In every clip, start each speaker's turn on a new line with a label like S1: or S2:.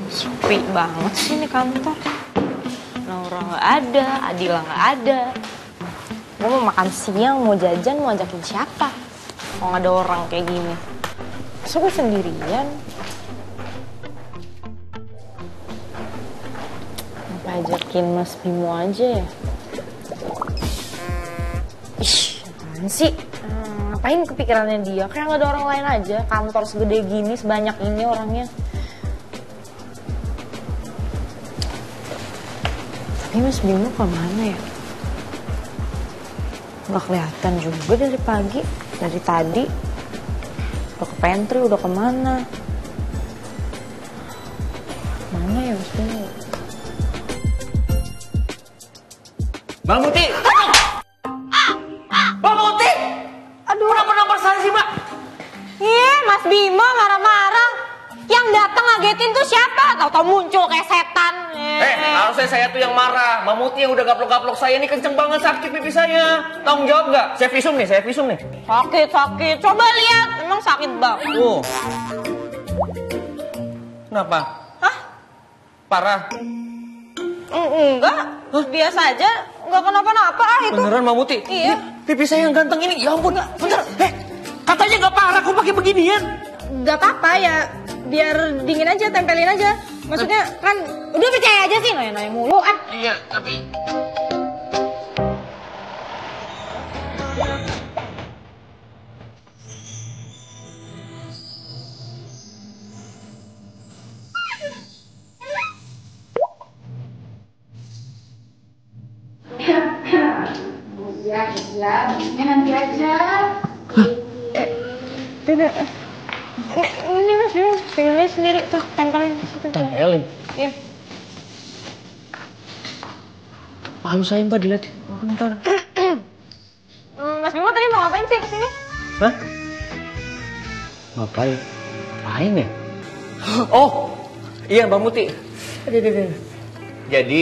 S1: Sepi banget sih ini kantor. Naura nggak ada, Adila nggak ada. Gue mau makan siang, mau jajan, mau ajakin siapa? Kalau nggak ada orang kayak gini. Masa gue sendirian? Apa ajakin Mas Bimo aja ya? Ih, apaan sih? Ngapain kepikirannya dia? Kayak nggak ada orang lain aja. Kantor segede gini, sebanyak ini orangnya. Tapi Mas Bimo kemana ya? Nggak kelihatan juga dari pagi, dari tadi. Udah ke pantry, udah kemana? Mana ya Mas Bimo?
S2: Bang Muti! Bang Muti! Aduh, kenapa sana sih, Mbak?
S1: Mas Bimo marah-marah. Yang datang ngagetin tuh siapa? Tahu-tahu muncul kayak setan.
S2: Harusnya saya tuh yang marah. Mbak Muti yang udah gaplok-gaplok saya ini kenceng banget, sakit pipi saya. Tanggung jawab nggak? Saya visum nih.
S1: Sakit. Coba lihat, emang sakit banget.
S2: Kenapa?
S1: Hah?
S2: Parah?
S1: Enggak, biasa aja. Enggak kenapa-napa itu.
S2: Beneran Mbak Muti?
S1: Iya.
S2: Pipi saya yang ganteng ini, ya ampun. Bentar, katanya nggak parah, kok pakai beginian?
S1: Gak apa-apa ya, biar dingin aja, tempelin aja. Maksudnya kan, udah percaya aja sih, nanya-nanya mulu ah.
S2: Iya, tapi...
S3: Nanti aja.
S1: Tidak. Ini Mas, pilih sendiri tuh, tempelin.
S2: Tempelin?
S1: Iya.
S2: Palu saya Mbak dilihat.
S1: Bentar. Mas Bimo tadi mau ngapain sih kesini?
S2: Hah? Ngapain? Ngapain ya? Oh, iya Mbak Muti. Jadi,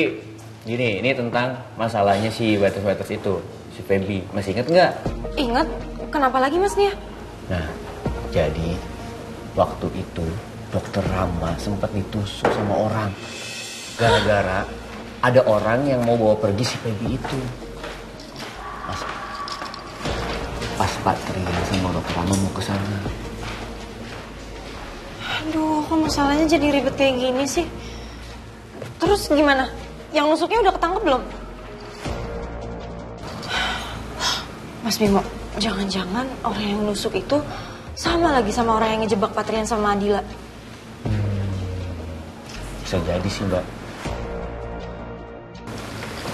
S2: gini, ini tentang masalahnya si waitress itu, si Feby. Masih inget nggak?
S1: Ingat, kenapa lagi Mas Nia?
S2: Nah, jadi waktu itu Dokter Rama sempat ditusuk sama orang. Gara-gara ada orang yang mau bawa pergi si Feby itu. Pas Pak Trian sama Dokter Rama mau ke sana.
S1: Aduh, kok masalahnya jadi ribet kayak gini sih? Terus gimana? Yang nusuknya udah ketangkep belum? Mas Bimo, jangan-jangan orang yang nusuk itu sama lagi sama orang yang ngejebak Patrian sama Adila.
S2: Bisa jadi sih Mbak.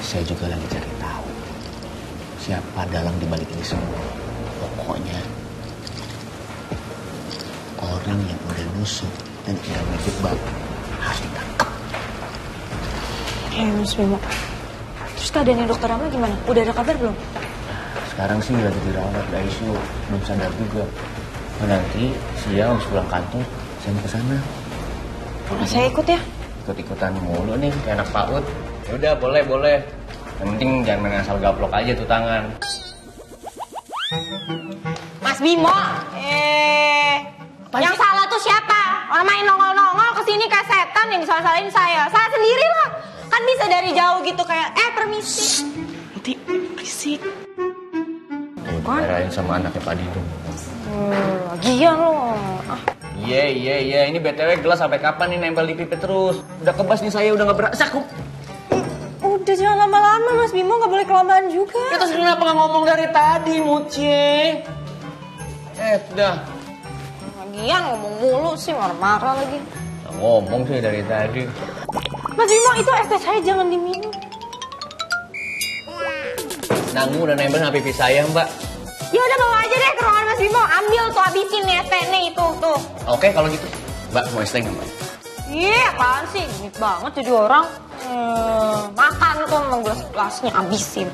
S2: Saya juga lagi cari tahu siapa dalang dibalik ini semua. Pokoknya orang yang udah nusuk dan udah ngejebak harus ditangkap.
S1: Mas Bimo. Terus keadaannya Dokter Rama gimana? Udah ada kabar belum?
S2: Sekarang sih lagi dirawat di ICU, belum sadar juga. Nanti siang habis pulang kantor, saya mau ke sana.
S1: Saya ikut ya.
S2: Ikut-ikutan mulu nih, kayak anak PAUD. Ya udah, boleh. Yang penting jangan main asal gaplok aja tuh tangan.
S1: Mas Bimo, yang salah tuh siapa? Orang main nongol-nongol kesini kayak setan, yang disalah-salahin saya. Saya sendiri lah. Kan bisa dari jauh gitu kayak, permisi.
S2: Nanti berisik. Dimarahin sama anaknya Pak Dido.
S1: Lagian lo.
S2: Iya. Ini BTW gelas sampai kapan nih nempel di pipi terus? Udah kebas nih saya, udah gak berasa kok.
S1: Udah jangan lama-lama Mas Bimo, gak boleh kelamaan juga.
S2: Ya terus kenapa gak ngomong dari tadi, Mucie? Udah.
S1: Lagian ngomong mulu sih, marah-marah lagi.
S2: Nah, ngomong sih dari tadi.
S1: Mas Bimo, itu es teh saya jangan diminum.
S2: Nanggu udah nempel sama pipi saya, Mbak.
S1: Ya udah bawa aja deh ke ruangan Mas Bimo, ambil tuh habisin nih es tehnya itu tuh.
S2: Oke, kalau gitu. Mbak, mau es teh nggak, Mbak?
S1: Iya, apaan sih? Genit banget jadi orang. Makan tuh emang gelas-gelasnya habisin.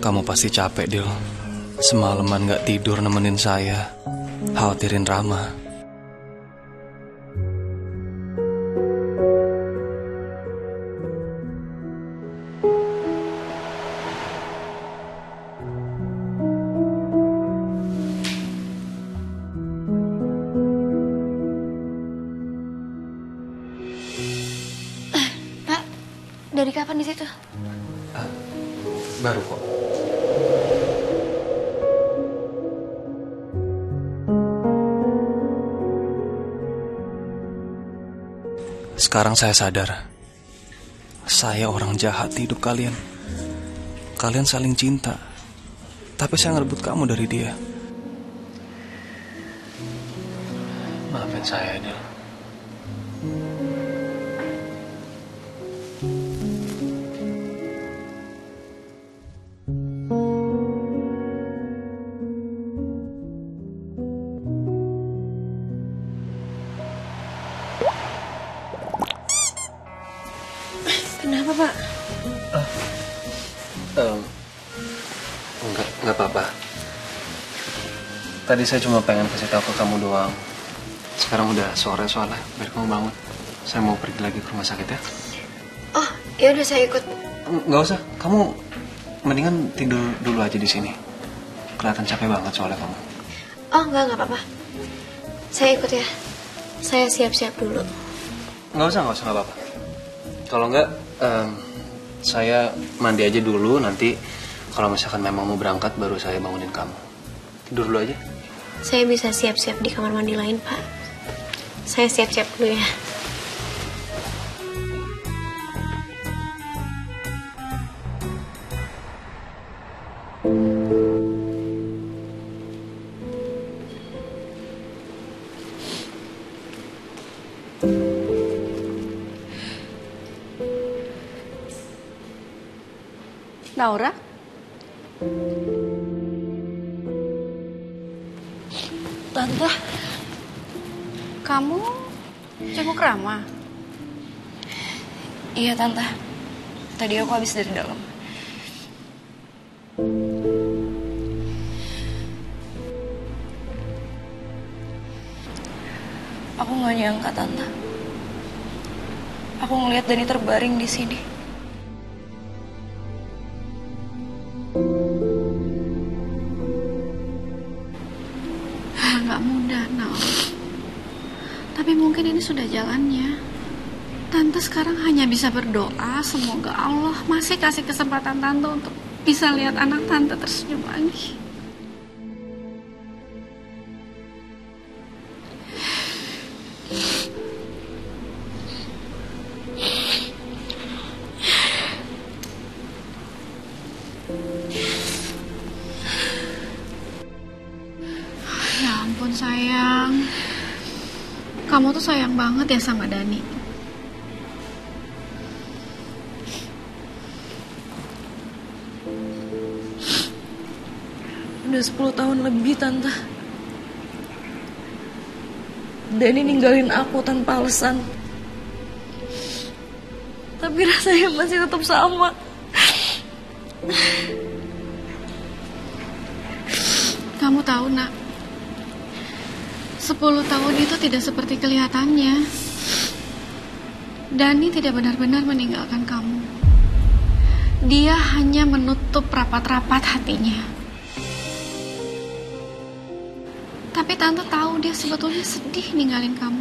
S4: Kamu pasti capek, Dil. Semalaman gak tidur nemenin saya, khawatirin Rama.
S3: Pak, dari kapan di situ?
S4: Baru kok. Sekarang saya sadar, saya orang jahat di hidup kalian. Kalian saling cinta, tapi saya ngerebut kamu dari dia. Maafin saya, Dil.
S3: Kenapa, Pak?
S4: Enggak apa-apa. Tadi saya cuma pengen kasih tahu ke kamu doang. Sekarang udah sore soalnya, biar kamu bangun. Saya mau pergi lagi ke rumah sakit ya.
S3: Oh, ya udah saya ikut.
S4: Nggak usah, kamu mendingan tidur dulu aja di sini. Kelihatan capek banget soalnya kamu.
S3: Oh, nggak apa-apa. Saya ikut ya. Saya siap-siap dulu.
S4: Nggak usah, nggak apa-apa. Kalau nggak, saya mandi aja dulu. Nanti kalau misalkan memang mau berangkat, baru saya bangunin kamu. Tidur dulu aja.
S3: Saya bisa siap-siap di kamar mandi lain, Pak. Saya siap-siap dulu ya.
S5: Naura? Tante, kamu jenguk Rama?
S3: Iya, Tante. Tadi aku habis dari dalam. Aku nggak nyangka, Tante. Aku ngelihat Dani terbaring di sini.
S5: Nggak mudah, Nau. Tapi mungkin ini sudah jalannya. Tante sekarang hanya bisa berdoa semoga Allah masih kasih kesempatan Tante untuk bisa lihat anak Tante tersenyum lagi. Ya ampun sayang, kamu tuh sayang banget ya sama Dani.
S3: Udah 10 tahun lebih, Tante. Dani ninggalin aku tanpa alasan. Tapi rasanya masih tetap sama.
S5: Kamu tahu, Nak, 10 tahun itu tidak seperti kelihatannya. Dani tidak benar-benar meninggalkan kamu. Dia hanya menutup rapat-rapat hatinya. Tapi Tante tahu dia sebetulnya sedih ninggalin kamu.